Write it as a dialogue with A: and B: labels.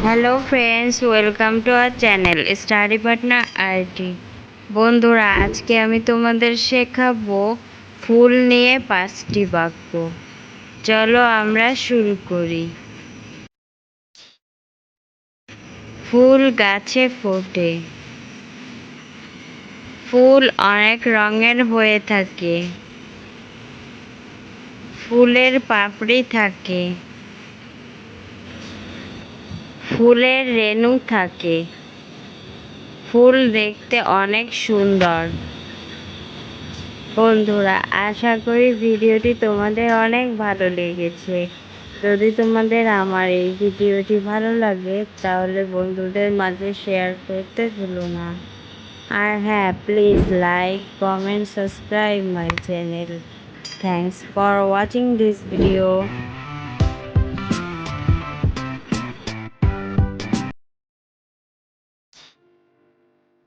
A: Hello friends, welcome to our channel study partner IT. বন্ধুরা, আজকে আমি তোমাদের শেখাবো ফুল নিয়ে 5টি বাক্য। চলো আমরা শুরু করি। ফুল গাছে ফোটে। ফুল অনেক রঙের হয়ে থাকে। ফুলের পাপড়ি থাকে। ফুলের রেণু থাকে। ফুল দেখতে অনেক সুন্দর। বন্ধুরা, আশা করি ভিডিওটি তোমাদের অনেক ভালো লেগেছে। যদি তোমাদের আমার এই ভিডিওটি ভালো লাগে তাহলে বন্ধুদের মাঝে শেয়ার করতে ভুলো না। আর হ্যাঁ, please like, comment, subscribe my channel. Thanks for watching this video.